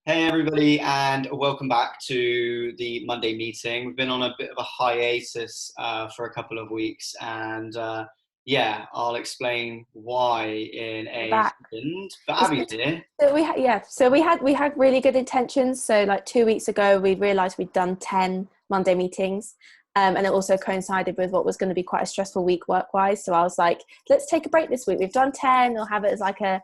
Hey everybody, and welcome back to the Monday meeting. We've been on a bit of a hiatus for a couple of weeks, and yeah, I'll explain why in a Back. second. But It's Abby's good. here. So we had really good intentions. So like 2 weeks ago, we realised we'd done 10 Monday meetings, and it also coincided with what was going to be quite a stressful week work-wise. So I was like, let's take a break this week. We've done 10. We'll have it as like a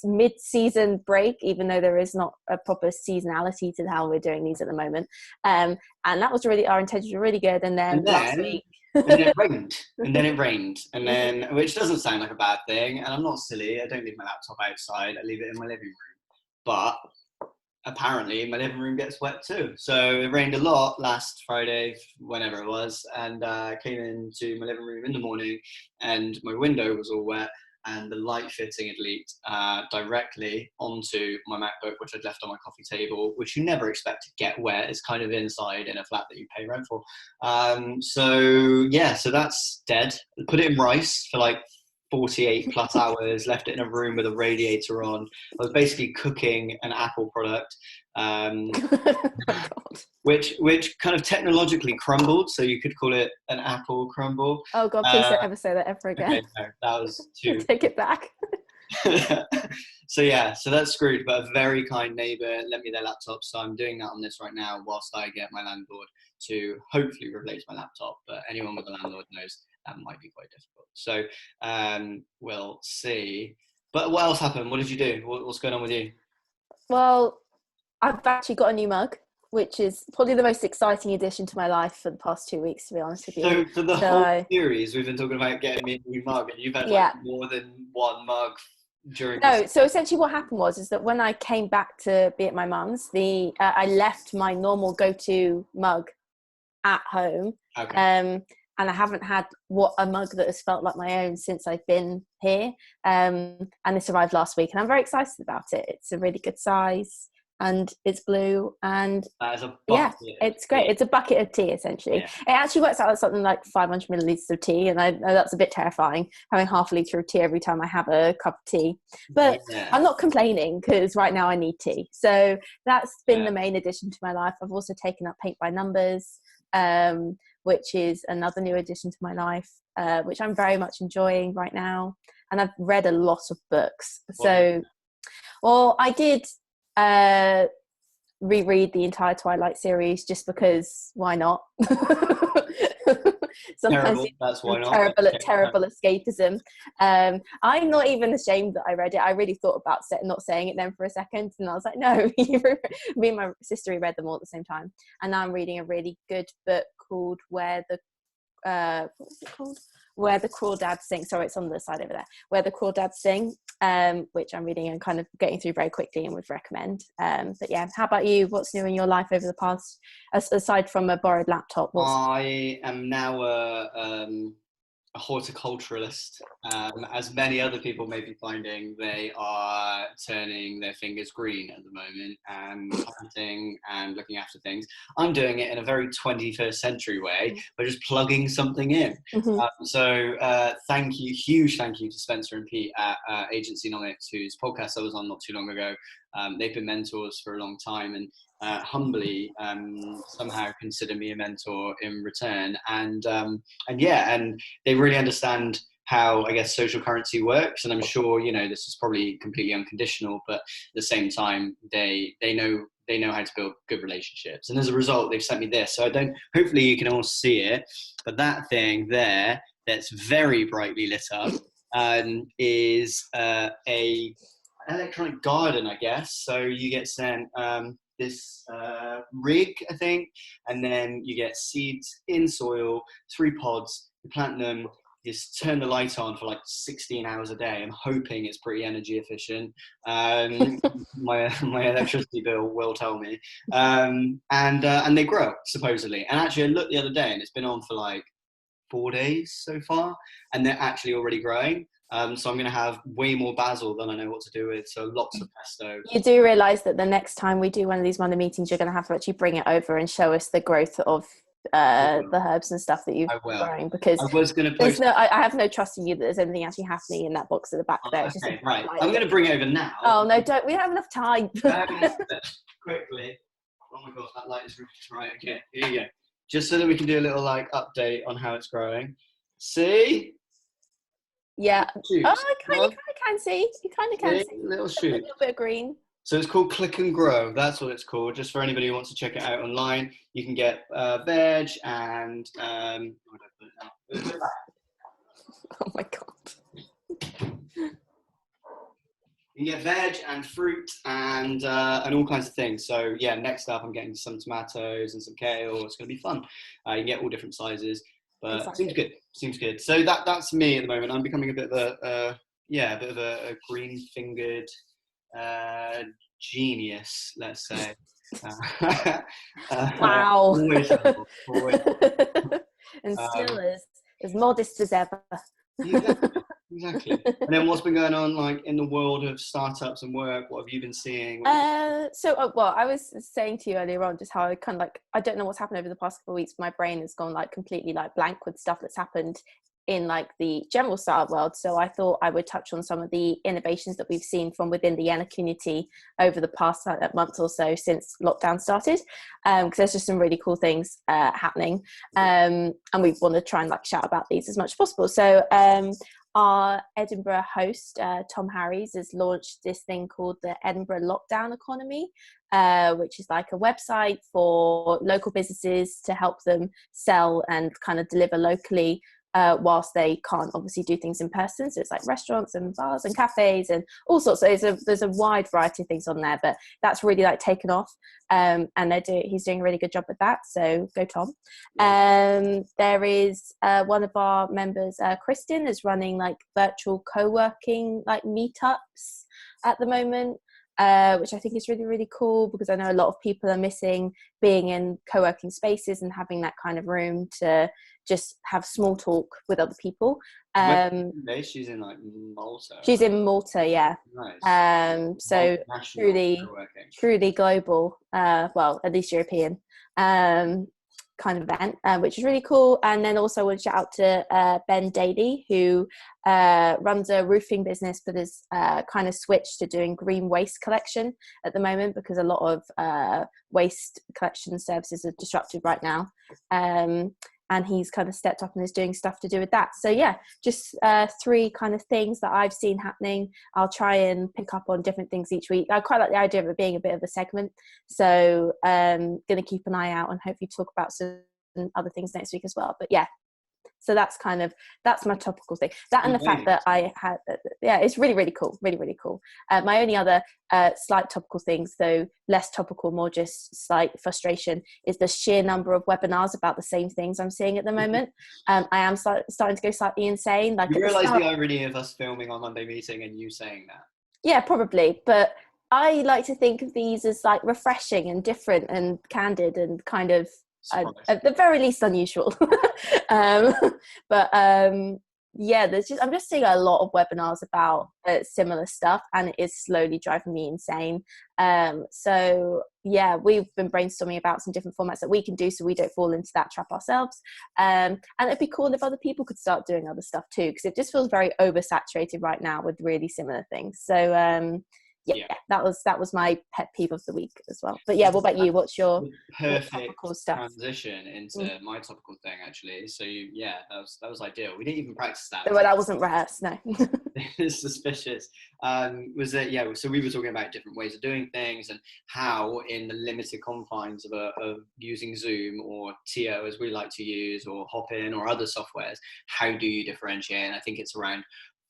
mid-season break, even though there is not a proper seasonality to how we're doing these at the moment. And that was really, our intentions were really good. And then And last then, week, and then it rained, and then it rained, and then, which doesn't sound like a bad thing. And I'm not silly. I don't leave my laptop outside. I leave it in my living room. But apparently my living room gets wet too. So it rained a lot last Friday, whenever it was, and I came into my living room in the morning and my window was all wet and the light fitting had leaked directly onto my MacBook, which I'd left on my coffee table, which you never expect to get wet. It's kind of inside in a flat that you pay rent for. So that's dead. Put it in rice for like 48 plus hours, left it in a room with a radiator on. I was basically cooking an Apple product, oh God. which kind of technologically crumbled, so you could call it an Apple crumble. Oh God, please don't ever say that ever again. Okay, no, that was too. Take it back. So that's screwed, but a very kind neighbour lent me their laptop, so I'm doing that on this right now whilst I get my landlord to hopefully replace my laptop. But anyone with a landlord knows that might be quite difficult. So we'll see. But what else happened? What did you do? What's going on with you? Well, I've actually got a new mug, which is probably the most exciting addition to my life for the past 2 weeks, to be honest with you. So for the whole So, series, we've been talking about getting me a new mug, and you've had like yeah. more than one mug during this. No, so essentially what happened was that when I came back to be at my mum's, I left my normal go-to mug at home. Okay. And I haven't had a mug that has felt like my own since I've been here. And this arrived last week, and I'm very excited about it. It's a really good size, and it's blue, and That is a yeah, bucket of it's great. tea. It's a bucket of tea, essentially. Yeah. It actually works out as something like 500 milliliters of tea, and I know that's a bit terrifying, having half a litre of tea every time I have a cup of tea. But Yeah. I'm not complaining, because right now I need tea. So that's been the Yeah. main addition to my life. I've also taken up paint by numbers, which is another new addition to my life, which I'm very much enjoying right now. And I've read a lot of books. So, well, I did reread the entire Twilight series just because why not? Sometimes That's why not. terrible escapism. I'm not even ashamed that I read it. I really thought about not saying it then for a second, and I was like, no. Me and my sister read them all at the same time, and now I'm reading a really good book called what's it called? Where the Crawdads Sing. Sorry, it's on the side over there. Where the Crawdads Sing, which I'm reading and kind of getting through very quickly and would recommend. But yeah, how about you? What's new in your life over the past, aside from a borrowed laptop? I am now a horticulturalist. As many other people may be finding, they are turning their fingers green at the moment and planting and looking after things. I'm doing it in a very 21st century way by just plugging something in. Mm-hmm. Huge thank you to Spencer and Pete at Agency Nomics, whose podcast I was on not too long ago. They've been mentors for a long time, and humbly somehow consider me a mentor in return, and they really understand how, I guess, social currency works. And I'm sure, this is probably completely unconditional, but at the same time, they know how to build good relationships. And as a result, they've sent me this. So hopefully you can all see it, but that thing there that's very brightly lit up is a electronic garden, I guess. So you get sent this rig, I think, and then you get seeds in soil, 3 pods, you plant them, you just turn the light on for like 16 hours a day. I'm hoping it's pretty energy efficient. My electricity bill will tell me. And they grow, supposedly. And actually, I looked the other day, and it's been on for like 4 days so far, and they're actually already growing. So I'm going to have way more basil than I know what to do with. So lots of pesto. You do realise that the next time we do one of these Monday meetings, you're going to have to actually bring it over and show us the growth of the herbs and stuff that you've I will. grown, because I was going to post. I have no trust in you that there's anything actually happening in that box at the back there. It's just okay, right. I'm going to bring it over now. Oh no, don't. We don't have enough time. Quickly. Oh my god, that light is right. Okay, here you go. Just so that we can do a little like update on how it's growing. See? Yeah. Shoots. Oh, I kind of can see. You kind of can see. Little A shoot. little bit of green. So it's called Click and Grow. That's what it's called. Just for anybody who wants to check it out online, you can get veg and Oh my god. you can get veg and fruit and all kinds of things. So yeah, next up I'm getting some tomatoes and some kale. It's going to be fun. You can get all different sizes, but exactly. Seems good. So that's me at the moment. I'm becoming a bit of a green-fingered genius, let's say. Wow. Always. And still as modest as ever. Exactly. And then what's been going on like in the world of startups and work? What have you been seeing? Well, I was saying to you earlier on just how I kind of like, I don't know what's happened over the past couple of weeks. My brain has gone like completely like blank with stuff that's happened in like the general startup world. So I thought I would touch on some of the innovations that we've seen from within the Yena community over the past month or so since lockdown started, because there's just some really cool things happening, and we want to try and like shout about these as much as possible. So our Edinburgh host, Tom Harries, has launched this thing called the Edinburgh Lockdown Economy, which is like a website for local businesses to help them sell and kind of deliver locally, whilst they can't obviously do things in person. So it's like restaurants and bars and cafes and all sorts. So there's a wide variety of things on there, but that's really like taken off, and he's doing a really good job with that. So go Tom. There is one of our members, Kristen, is running like virtual co-working like meetups at the moment, which I think is really, really cool, because I know a lot of people are missing being in co-working spaces and having that kind of room to just have small talk with other people. She's in like Malta. She's in Malta, yeah. Nice. So truly global, well, at least European kind of event, which is really cool. And then also I want to shout out to Ben Daly, who runs a roofing business, but has kind of switched to doing green waste collection at the moment, because a lot of waste collection services are disrupted right now. And he's kind of stepped up and is doing stuff to do with that. So yeah, just 3 kind of things that I've seen happening. I'll try and pick up on different things each week. I quite like the idea of it being a bit of a segment. So going to keep an eye out and hopefully talk about some other things next week as well. But yeah, so that's my topical thing. That and the fact that I had, it's really, really cool. Really, really cool. My only other slight topical things, though less topical, more just slight frustration, is the sheer number of webinars about the same things I'm seeing at the moment. I am starting to go slightly insane. Like, you realise the irony of us filming our Monday meeting and you saying that? Yeah, probably. But I like to think of these as like refreshing and different and candid and kind of, at the very least, unusual. Yeah, I'm just seeing a lot of webinars about similar stuff, and it is slowly driving me insane. So yeah, we've been brainstorming about some different formats that we can do so we don't fall into that trap ourselves. And it'd be cool if other people could start doing other stuff too, because it just feels very oversaturated right now with really similar things. So yeah, that was my pet peeve of the week as well. But yeah, what about you? What's your perfect transition into my topical thing, actually? So that was ideal. We didn't even practice that. Well, that wasn't rehearsed, no. It's suspicious. Was that so we were talking about different ways of doing things and how, in the limited confines of using Zoom or TO as we like to use, or Hopin or other softwares, how do you differentiate? And I think it's around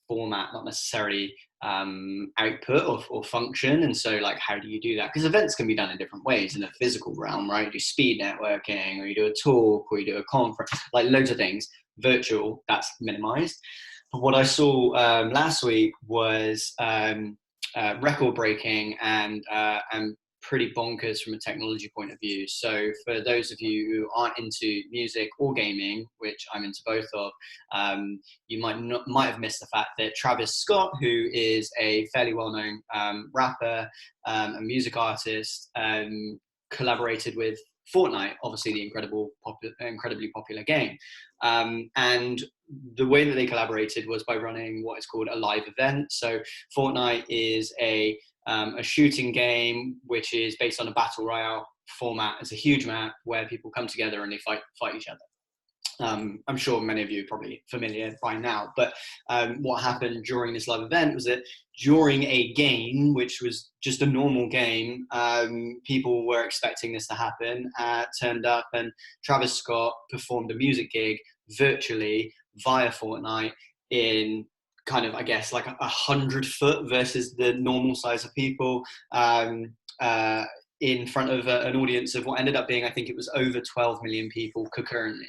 format, not necessarily output or function. And so like, how do you do that? Because events can be done in different ways in a physical realm, right? You do speed networking, or you do a talk, or you do a conference, like loads of things. Virtual, that's minimized. But what I saw last week was record breaking and pretty bonkers from a technology point of view. So for those of you who aren't into music or gaming, which I'm into both of, you might have missed the fact that Travis Scott, who is a fairly well-known rapper and music artist, collaborated with Fortnite, obviously the incredibly popular game. And the way that they collaborated was by running what is called a live event. So Fortnite is a shooting game which is based on a battle royale format. It's a huge map where people come together and they fight each other. I'm sure many of you are probably familiar by now, but what happened during this live event was that during a game, which was just a normal game, people were expecting this to happen, turned up, and Travis Scott performed a music gig virtually via Fortnite in kind of, I guess, like 100 foot versus the normal size of people, in front of an audience of what ended up being, I think it was over 12 million people concurrently.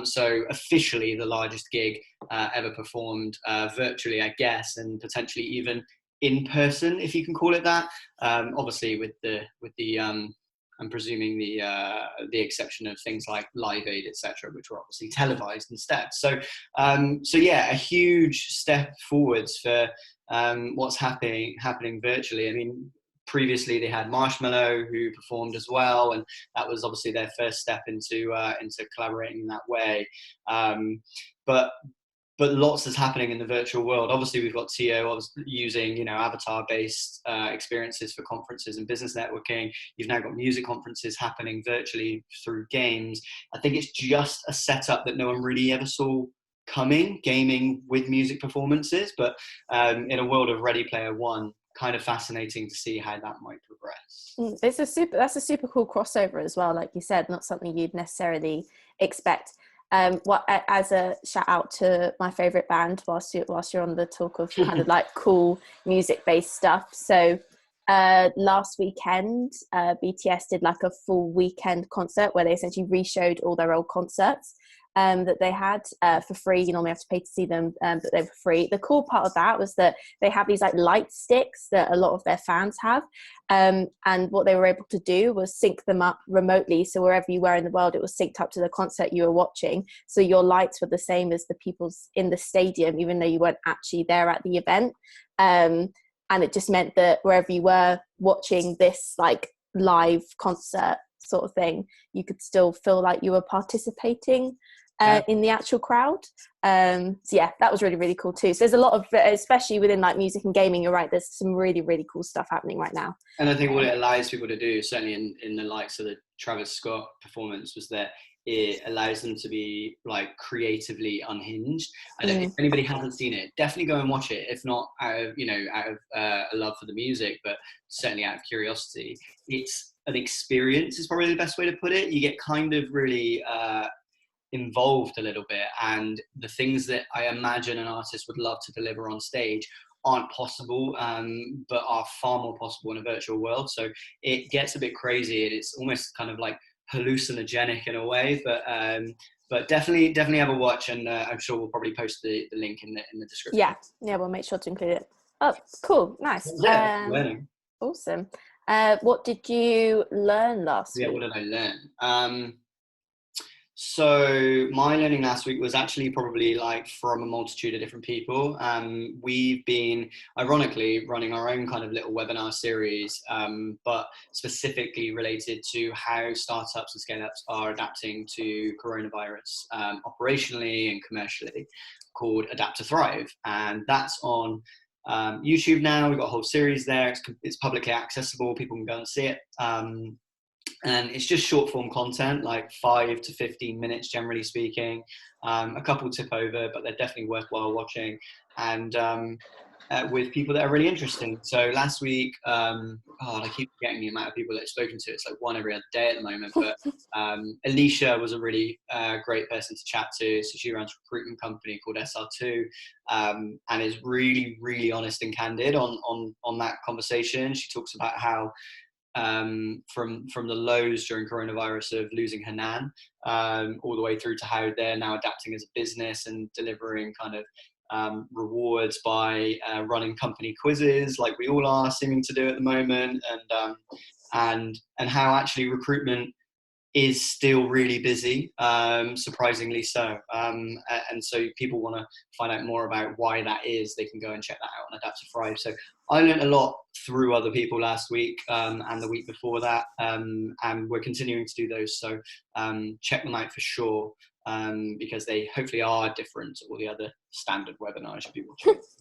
So officially the largest gig ever performed virtually, I guess, and potentially even in person, if you can call it that. Obviously with the I'm presuming the exception of things like Live Aid, etc., which were obviously televised instead. So yeah, a huge step forwards for what's happening virtually. I mean, previously they had Marshmello, who performed as well, and that was obviously their first step into collaborating in that way. But lots is happening in the virtual world. Obviously, we've got Tio using, avatar-based experiences for conferences and business networking. You've now got music conferences happening virtually through games. I think it's just a setup that no one really ever saw coming, gaming with music performances. But in a world of Ready Player One, kind of fascinating to see how that might progress. That's a super cool crossover as well, like you said, not something you'd necessarily expect. As a shout out to my favorite band, whilst you're on the talk of kind of like cool music based stuff. So last weekend, BTS did like a full weekend concert where they essentially re-showed all their old concerts that they had for free. You normally have to pay to see them, but they were free. The cool part of that was that they have these like light sticks that a lot of their fans have. And what they were able to do was sync them up remotely. So wherever you were in the world, it was synced up to the concert you were watching. So your lights were the same as the people's in the stadium, even though you weren't actually there at the event. And it just meant that wherever you were watching this like live concert sort of thing, you could still feel like you were participating in the actual crowd. So yeah, that was really, really cool too. So there's a lot of, especially within like music and gaming, you're right, there's some really, really cool stuff happening right now. And I think what it allows people to do, certainly in the likes of the Travis Scott performance, was that it allows them to be like creatively unhinged. If anybody hasn't seen it, definitely go and watch it. If not out of a love for the music, but certainly out of curiosity. It's an experience is probably the best way to put it. You get kind of really involved a little bit, and the things that I imagine an artist would love to deliver on stage aren't possible, but are far more possible in a virtual world. So it gets a bit crazy, and it's almost kind of like hallucinogenic in a way. But definitely have a watch, and I'm sure we'll probably post the link in the description. Yeah, we'll make sure to include it. Oh, cool, nice. Learning. Awesome. What did you learn last week? Yeah, what did I learn? So my learning last week was actually probably like from a multitude of different people. We've been ironically running our own kind of little webinar series, but specifically related to how startups and scale-ups are adapting to coronavirus operationally and commercially, called Adapt to Thrive. And that's on YouTube now. We've got a whole series there. It's publicly accessible. People can go and see it. And it's just short form content, like 5 to 15 minutes, generally speaking. A couple tip over, but they're definitely worthwhile watching. And with people that are really interesting. So last week, I keep forgetting the amount of people that I've spoken to. It's like one every other day at the moment. But Alicia was a really great person to chat to. So she runs a recruitment company called SR2, and is really, really honest and candid on that conversation. She talks about how from the lows during coronavirus of losing her nan, all the way through to how they're now adapting as a business and delivering kind of rewards by running company quizzes like we all are seeming to do at the moment, and how actually recruitment is still really busy, surprisingly so. And so people want to find out more about why that is, they can go and check that out on Adapt to Thrive. So I learned a lot through other people last week and the week before that, and we're continuing to do those. So check them out for sure, because they hopefully are different to all the other standard webinars people choose.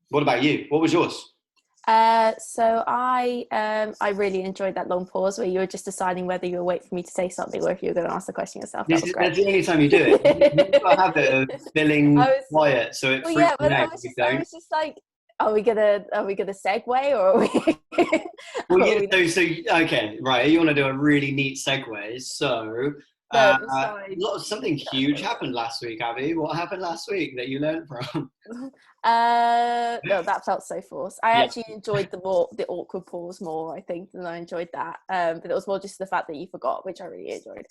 What about you? What was yours? So I really enjoyed that long pause where you were just deciding whether you were waiting for me to say something or if you were going to ask the question yourself. That was great. That's the only time you do it. You've got a habit of feeling quiet, so it freaks me out. I was just like, are we gonna segue, or are we? Okay, right. You want to do a really neat segue, so. Something huge happened last week, Abby. What happened last week that you learned from? No, that felt so forced. I actually enjoyed the awkward pause more, I think, than I enjoyed that. But it was more just the fact that you forgot, which I really enjoyed.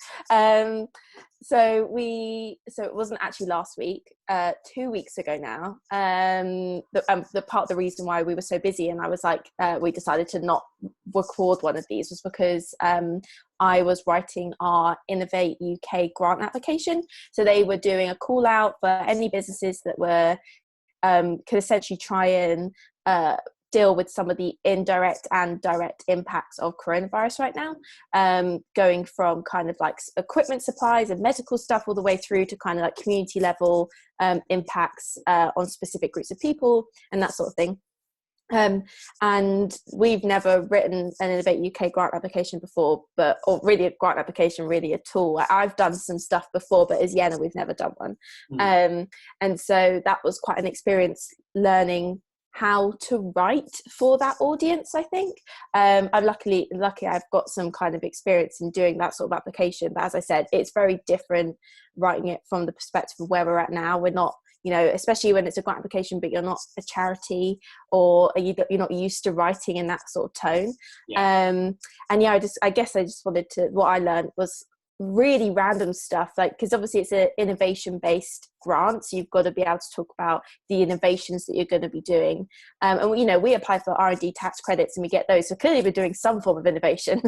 So it wasn't actually last week. 2 weeks ago now. The reason why we were so busy, and I was like, we decided to not record one of these, was because I was writing our Innovate UK grant application. So they were doing a call out for any businesses that were could essentially try and deal with some of the indirect and direct impacts of coronavirus right now, going from kind of like equipment supplies and medical stuff all the way through to kind of like community level impacts on specific groups of people and that sort of thing. And we've never written an Innovate UK grant application before, or really a grant application really at all. I've done some stuff before, but as Yena, we've never done one. And so that was quite an experience learning how to write for that audience, I think. I'm lucky I've got some kind of experience in doing that sort of application. But as I said, it's very different writing it from the perspective of where we're at now. We're not, especially when it's a grant application, but you're not a charity, or you're not used to writing in that sort of tone. I guess I just wanted to, what I learned was really random stuff, like, because obviously it's an innovation based grant, so you've got to be able to talk about the innovations that you're going to be doing, and we apply for R&D tax credits and we get those, so clearly we're doing some form of innovation,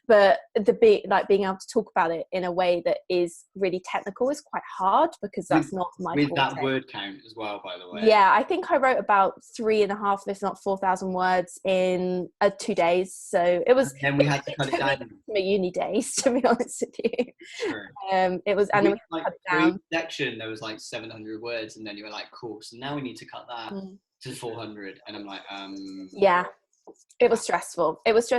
but being able to talk about it in a way that is really technical is quite hard, because that's not my with forte. That word count as well, by the way. I think I wrote about 3.5 if not 4,000 words in 2 days, so it was, and we had to cut it down. My uni days, to be honest with you. Sure. It was, and then we like cut it down. Section there was like 700 words, and then you were like, cool, so now we need to cut that to 400, and I'm like, it was stressful. It was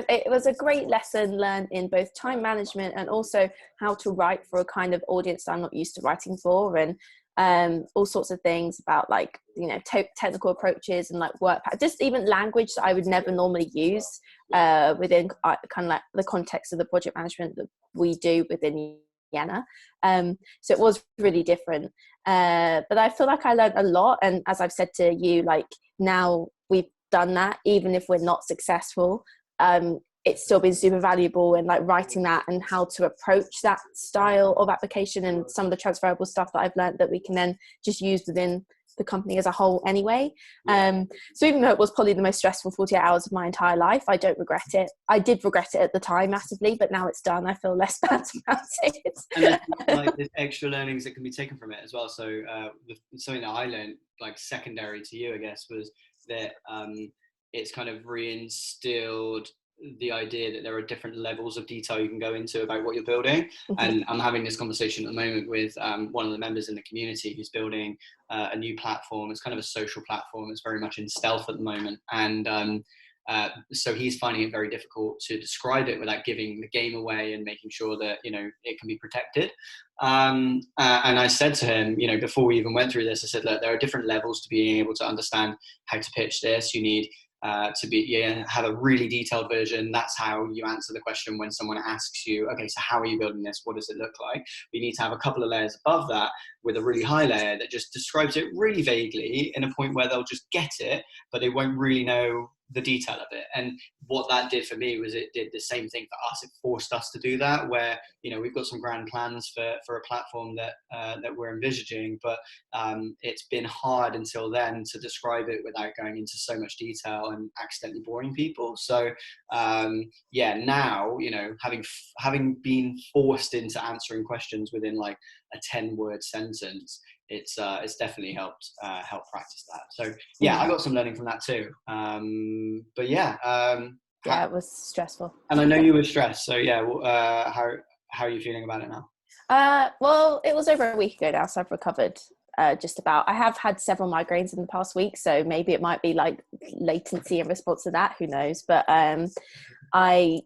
a great lesson learned in both time management and also how to write for a kind of audience that I'm not used to writing for, and all sorts of things about, like, technical approaches and like work, just even language that I would never normally use within kind of like the context of the project management that we do within Yena. So it was really different, but I feel like I learned a lot, and as I've said to you, like, now we've done that, even if we're not successful, it's still been super valuable in like writing that and how to approach that style of application, and some of the transferable stuff that I've learned that we can then just use within the company as a whole anyway. So even though it was probably the most stressful 48 hours of my entire life, I don't regret it. I did regret it at the time massively, but now it's done, I feel less bad about it. And there's extra learnings that can be taken from it as well. So something that I learned, like secondary to you, I guess, was that it's kind of reinstilled the idea that there are different levels of detail you can go into about what you're building. And I'm having this conversation at the moment with one of the members in the community who's building a new platform. It's kind of a social platform. It's very much in stealth at the moment, and so he's finding it very difficult to describe it without giving the game away and making sure that it can be protected. And I said to him, before we even went through this, I said, look, there are different levels to being able to understand how to pitch this. You need to have a really detailed version. That's how you answer the question when someone asks you, okay, so how are you building this? What does it look like? You need to have a couple of layers above that with a really high layer that just describes it really vaguely in a point where they'll just get it, but they won't really know the detail of it. And what that did for me was it did the same thing for us. It forced us to do that, where, you know, we've got some grand plans for a platform that we're envisaging, but it's been hard until then to describe it without going into so much detail and accidentally boring people. So now, you know, having been forced into answering questions within like a 10-word sentence, it's definitely helped practice that. So yeah, I got some learning from that too. But yeah, it was stressful. And I know you were stressed. So yeah, how are you feeling about it now? Well, it was over a week ago now, so I've recovered just about. I have had several migraines in the past week, so maybe it might be like latency in response to that. Who knows? But I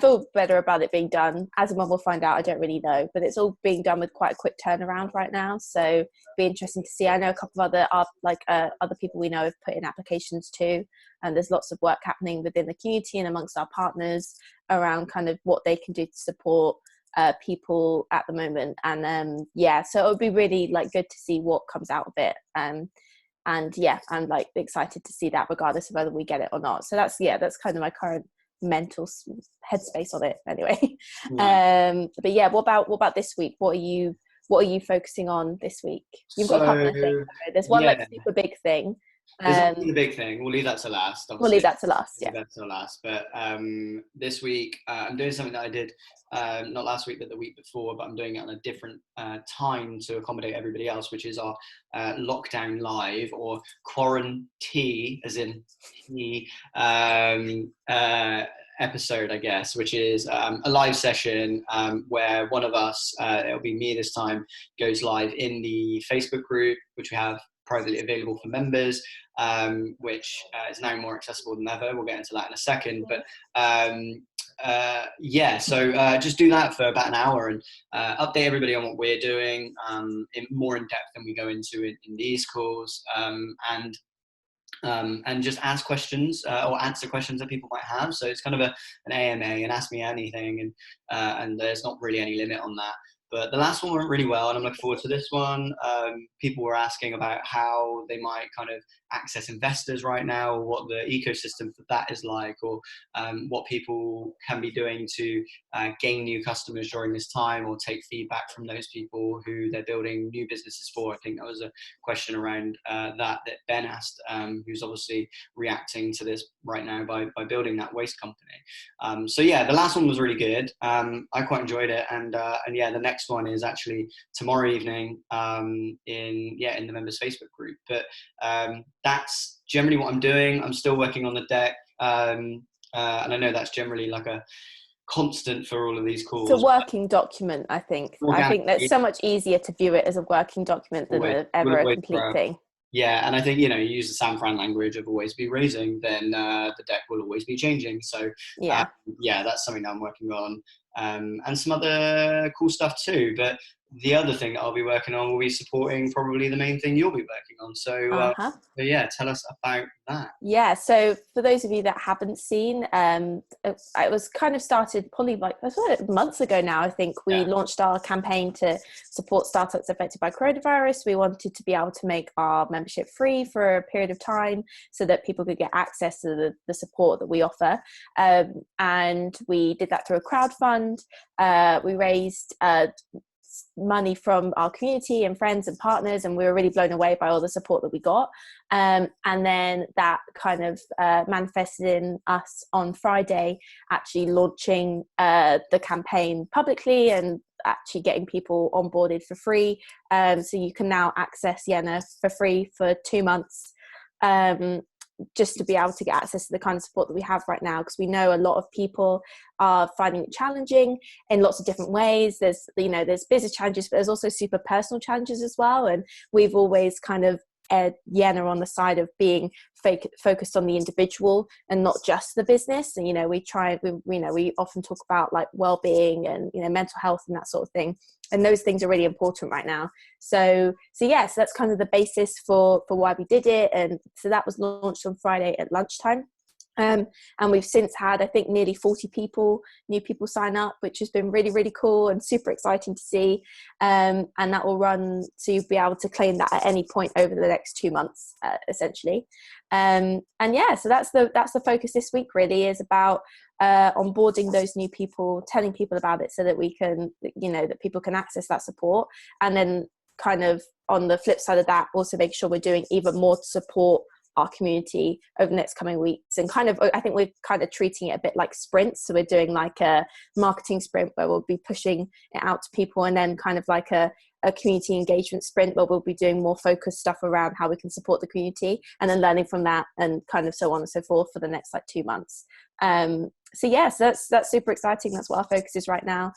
feel better about it being done. As and when we'll find out, I don't really know, but it's all being done with quite a quick turnaround right now. So it'll be interesting to see. I know a couple of other people we know have put in applications too, and there's lots of work happening within the community and amongst our partners around kind of what they can do to support people at the moment. And so it would be really like good to see what comes out of it. And yeah, I'm like excited to see that regardless of whether we get it or not. So that's kind of my current mental headspace on it anyway. But yeah, what about this week? What are you focusing on this week? You've got a couple of things. There's one like super big thing. There's the big thing. We'll leave that to last. Obviously. We'll leave that to last. Yeah. Leave that to last. But this week, I'm doing something that I did not last week, but the week before. But I'm doing it on a different time to accommodate everybody else, which is our lockdown live or quarantine, as in tea, episode, I guess, which is a live session where one of us, it'll be me this time, goes live in the Facebook group, which we have privately available for members, which is now more accessible than ever. We'll get into that in a second. But just do that for about an hour and update everybody on what we're doing more in depth than we go into in these calls, and just ask questions or answer questions that people might have. So it's kind of an AMA, and ask me anything, and there's not really any limit on that. But the last one went really well, and I'm looking forward to this one. People were asking about how they might kind of access investors right now, or what the ecosystem for that is like, or what people can be doing to gain new customers during this time, or take feedback from those people who they're building new businesses for. I think that was a question around that Ben asked, who's obviously reacting to this right now by building that waste company. So yeah, the last one was really good. I quite enjoyed it, and yeah, the next one is actually tomorrow evening in the members Facebook group. But that's generally what I'm doing. I'm still working on the deck, and I know that's generally like a constant for all of these calls. It's a working document, I think. I think that's so much easier to view it as a working document than ever a complete thing. Yeah, and I think, you use the San Fran language of always be raising, then the deck will always be changing. So that's something that I'm working on, and some other cool stuff too. But the other thing that I'll be working on will be supporting probably the main thing you'll be working on. So yeah, tell us about that. Yeah, so for those of you that haven't seen, it was kind of started probably like months ago now. I think we launched our campaign to support startups affected by coronavirus. We wanted to be able to make our membership free for a period of time so that people could get access to the support that we offer. And we did that through a crowdfund. We raised money from our community and friends and partners, and we were really blown away by all the support that we got, and then that kind of manifested in us on Friday actually launching the campaign publicly and actually getting people onboarded for free, so you can now access Yena for free for 2 months, just to be able to get access to the kind of support that we have right now, because we know a lot of people are finding it challenging in lots of different ways. There's business challenges, but there's also super personal challenges as well, and we've always kind of Yena on the side of being focused on the individual and not just the business. And we often talk about like well-being and mental health and that sort of thing, and those things are really important right now. So that's kind of the basis for why we did it. And so that was launched on Friday at lunchtime. And we've since had, I think, nearly 40 new people sign up, which has been really, really cool and super exciting to see. And that will run, so you'll be able to claim that at any point over the next 2 months, essentially. And yeah, so that's the focus this week really, is about onboarding those new people, telling people about it so that we can, that people can access that support. And then kind of on the flip side of that, also make sure we're doing even more to support our community over the next coming weeks. And kind of, I think we're kind of treating it a bit like sprints. So we're doing like a marketing sprint where we'll be pushing it out to people, and then kind of like a community engagement sprint where we'll be doing more focused stuff around how we can support the community, and then learning from that, and kind of so on and so forth for the next like 2 months. So yes, that's super exciting. That's what our focus is right now.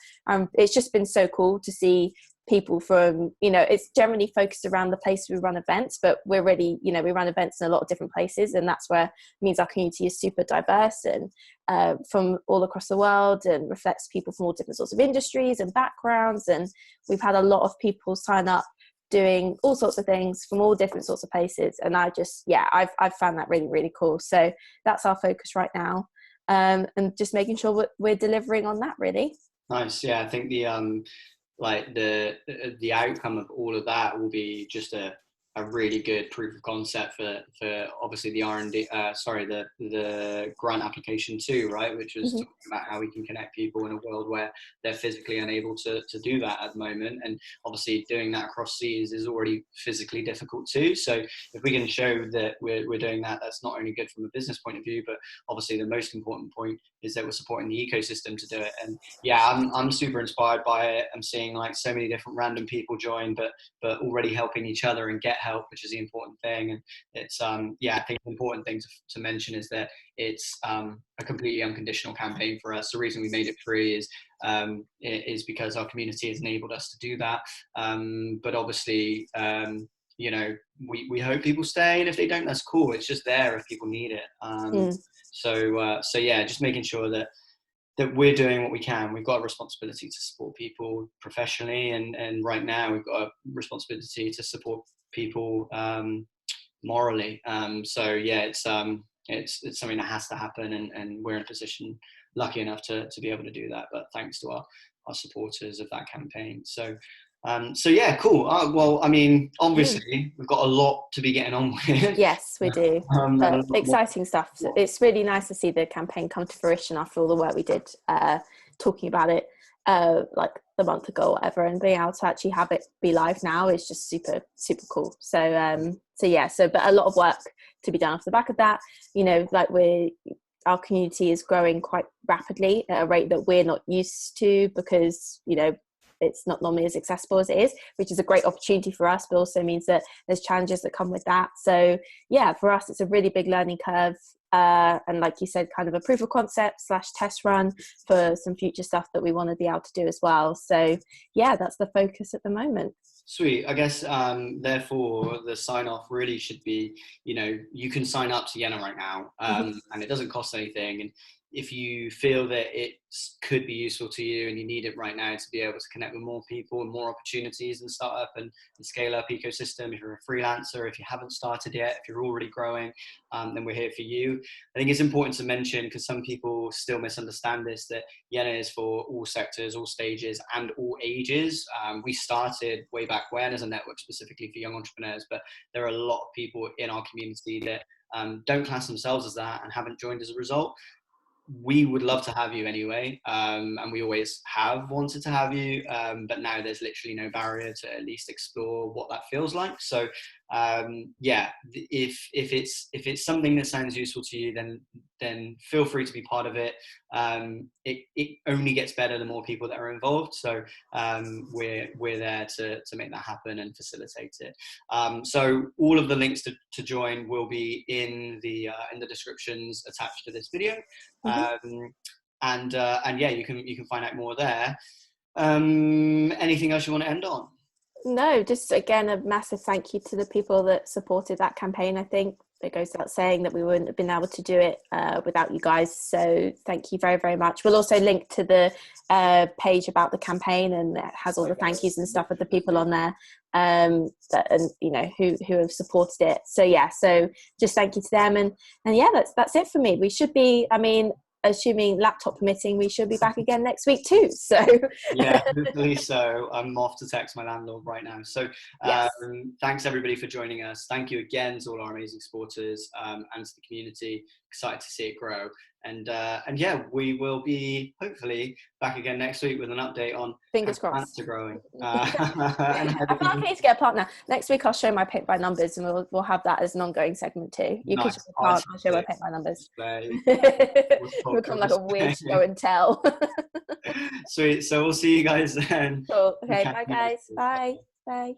It's just been so cool to see people from, it's generally focused around the place we run events, but we're really, we run events in a lot of different places, and that's where it means our community is super diverse and from all across the world, and reflects people from all different sorts of industries and backgrounds. And we've had a lot of people sign up doing all sorts of things from all different sorts of places, and I've found that really, really cool. So that's our focus right now, and just making sure we're delivering on that, really. Nice. Yeah, I think the outcome of all of that will be just a really good proof of concept for obviously the R&D, the grant application too, right? Which was talking about how we can connect people in a world where they're physically unable to do that at the moment. And obviously doing that across seas is already physically difficult too. So if we can show that we're doing that, that's not only good from a business point of view, but obviously the most important point is that we're supporting the ecosystem to do it. And yeah, I'm super inspired by it. I'm seeing like so many different random people join, but already helping each other and get help, which is the important thing. And it's I think the important thing to mention is that it's a completely unconditional campaign for us. The reason we made it free is because our community has enabled us to do that. But obviously, we hope people stay, and if they don't, that's cool. It's just there if people need it. So yeah, just making sure that we're doing what we can. We've got a responsibility to support people professionally, and right now we've got a responsibility to support people morally. So yeah, it's something that has to happen, and we're in a position, lucky enough to be able to do that. But thanks to our supporters of that campaign. So yeah, cool. Well, I mean, obviously we've got a lot to be getting on with. Yes, we do. But exciting stuff. So it's really nice to see the campaign come to fruition after all the work we did talking about it like a month ago or whatever, and being able to actually have it be live now is just super, super cool. So but a lot of work to be done off the back of that. Our community is growing quite rapidly at a rate that we're not used to, because it's not normally as accessible as it is, which is a great opportunity for us, but also means that there's challenges that come with that. So yeah, for us, it's a really big learning curve. And like you said, kind of a proof of concept / test run for some future stuff that we want to be able to do as well. So yeah, that's the focus at the moment. Sweet. I guess therefore the sign off really should be, you can sign up to Yena right now, and it doesn't cost anything. And if you feel that it could be useful to you and you need it right now to be able to connect with more people and more opportunities and start up and scale up ecosystem, if you're a freelancer, if you haven't started yet, if you're already growing, then we're here for you. I think it's important to mention, because some people still misunderstand this, that Yena is for all sectors, all stages, and all ages. We started way back when as a network specifically for young entrepreneurs, but there are a lot of people in our community that don't class themselves as that and haven't joined as a result. We would love to have you anyway, and we always have wanted to have you, but now there's literally no barrier to at least explore what that feels like. So yeah, if it's something that sounds useful to you, then feel free to be part of it. It only gets better the more people that are involved. So we're there to make that happen and facilitate it. So all of the links to join will be in the descriptions attached to this video. And yeah, you can find out more there. Anything else you want to end on? No, just again, a massive thank you to the people that supported that campaign. I think it goes without saying that we wouldn't have been able to do it without you guys. So thank you very, very much. We'll also link to the page about the campaign, and it has all the thank yous and stuff of the people on there who have supported it. So yeah, so just thank you to them, and yeah, that's it for me. We should be, assuming laptop permitting, we should be back again next week too. So yeah, hopefully so. I'm off to text my landlord right now. So yes. Thanks everybody for joining us. Thank you again to all our amazing supporters and to the community. Excited to see it grow. And yeah, we will be hopefully back again next week with an update on fingers how crossed plants are growing. I feel like I need to get a partner. Next week I'll show my paint by numbers, and we'll have that as an ongoing segment too. You nice. can show my plant, I'll show my paint by numbers. We'll become like a weird show and tell. Sweet. So we'll see you guys then. Cool. Okay, bye guys. Bye. Bye.